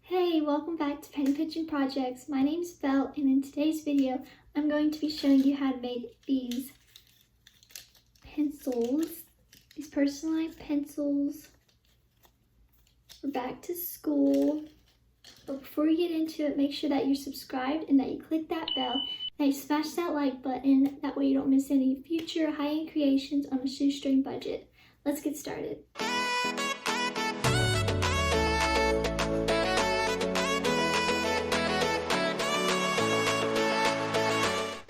Hey, welcome back to Penny Pitching Projects. My name's Belle, and in today's video, I'm going to be showing you how to make these pencils, these personalized pencils for back to school. But before we get into it, make sure that you're subscribed and that you click that bell, and that you smash that like button. That way you don't miss any future high-end creations on a shoestring budget. Let's get started.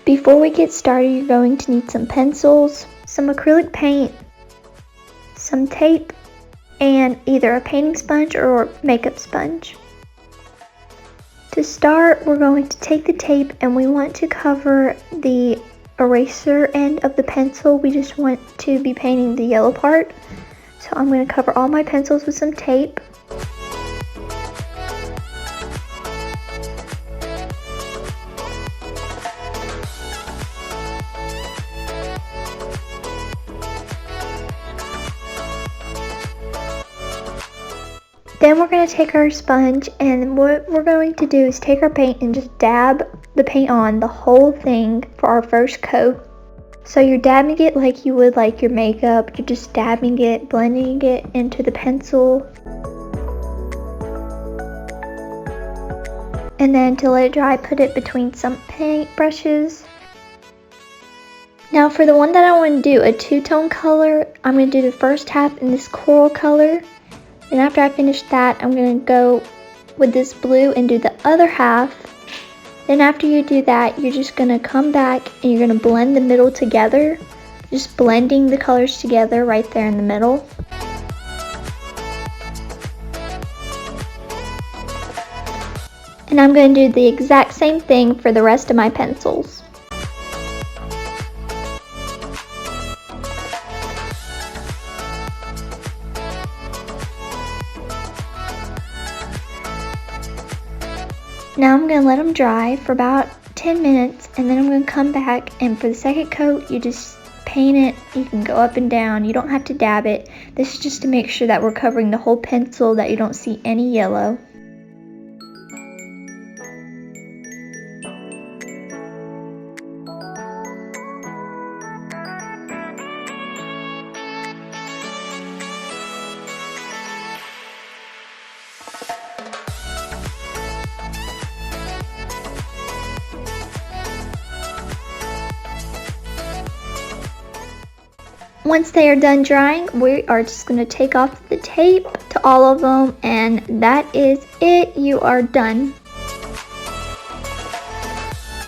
Before we get started, you're going to need some pencils, some acrylic paint, some tape, and either a painting sponge or makeup sponge. To start, we're going to take the tape and we want to cover the eraser end of the pencil. We just want to be painting the yellow part. So I'm going to cover all my pencils with some tape. Then we're going to take our sponge, and what we're going to do is take our paint and just dab the paint on the whole thing for our first coat. So you're dabbing it like you would like your makeup. You're just dabbing it, blending it into the pencil. And then to let it dry, put it between some paint brushes. Now for the one that I want to do, a two-tone color, I'm going to do the first half in this coral color. And after I finish that, I'm going to go with this blue and do the other half. Then after you do that, you're just going to come back and you're going to blend the middle together. Just blending the colors together right there in the middle. And I'm going to do the exact same thing for the rest of my pencils. Now I'm going to let them dry for about 10 minutes, and then I'm going to come back, and for the second coat, you just paint it. You can go up and down. You don't have to dab it. This is just to make sure that we're covering the whole pencil, that you don't see any yellow. Once they are done drying, we are just going to take off the tape to all of them, and that is it. You are done.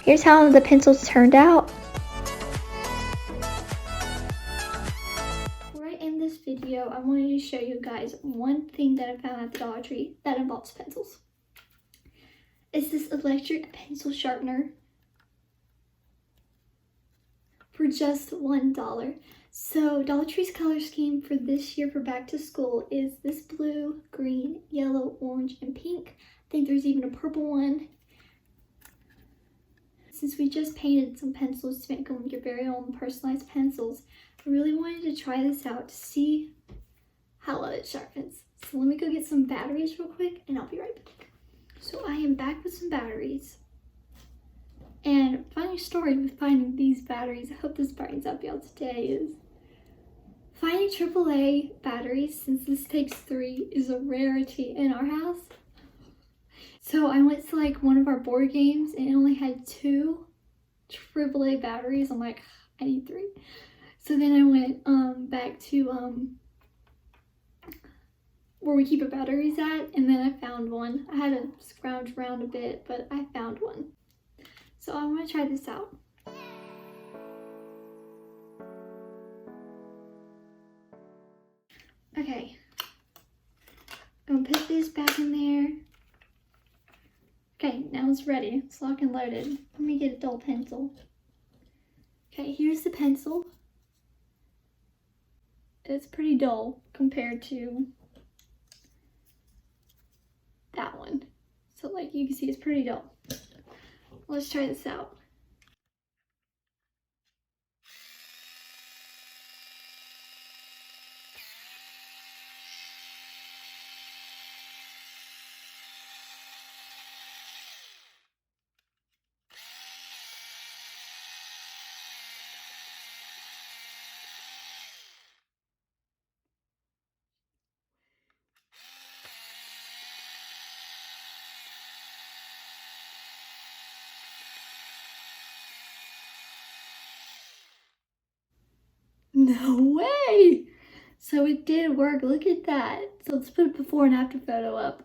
Here's how the pencils turned out. Before I end this video, I wanted to show you guys one thing that I found at the Dollar Tree that involves pencils. It's this electric pencil sharpener for just $1. So Dollar Tree's color scheme for this year for back to school is this blue, green, yellow, orange, and pink. I think there's even a purple one. Since we just painted some pencils to make them your very own personalized pencils, I really wanted to try this out to see how well it sharpens. So let me go get some batteries real quick and I'll be right back. So I am back with some batteries. And funny story with finding these batteries, I hope this brightens up y'all today, is finding AAA batteries, since this takes 3, is a rarity in our house. So I went to like one of our board games and it only had 2 AAA batteries. I'm like, I need 3. So then I went back to where we keep our batteries at, and then I found one. I had to scrounge around a bit, but I found one. So I'm going to try this out. Okay, I'm going to put this back in there. Okay, now it's ready. It's locked and loaded. Let me get a dull pencil. Okay, here's the pencil. It's pretty dull compared to that one. So like you can see, it's pretty dull. Let's try this out. No way! So it did work, look at that. So let's put a before and after photo up.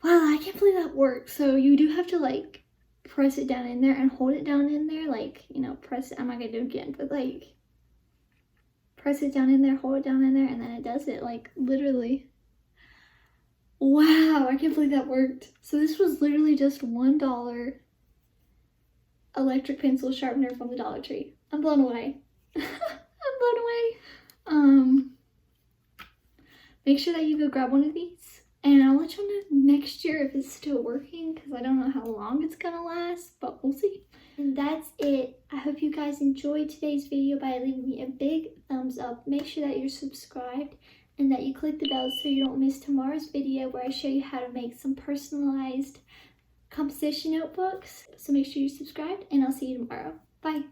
Wow, I can't believe that worked. So you do have to like press it down in there and hold it down in there, like, you know, press it. I'm not gonna do it again, but like press it down in there, hold it down in there, and then it does it, like literally. Wow, I can't believe that worked. So this was literally just $1 electric pencil sharpener from the Dollar Tree. I'm blown away. I'm blown away. Make sure that you go grab one of these, and I'll let you know next year if it's still working, because I don't know how long it's gonna last, but we'll see. And that's it. I hope you guys enjoyed today's video by leaving me a big thumbs up. Make sure that you're subscribed and that you click the bell so you don't miss tomorrow's video where I show you how to make some personalized composition notebooks. So make sure you're subscribed, and I'll see you tomorrow. Bye.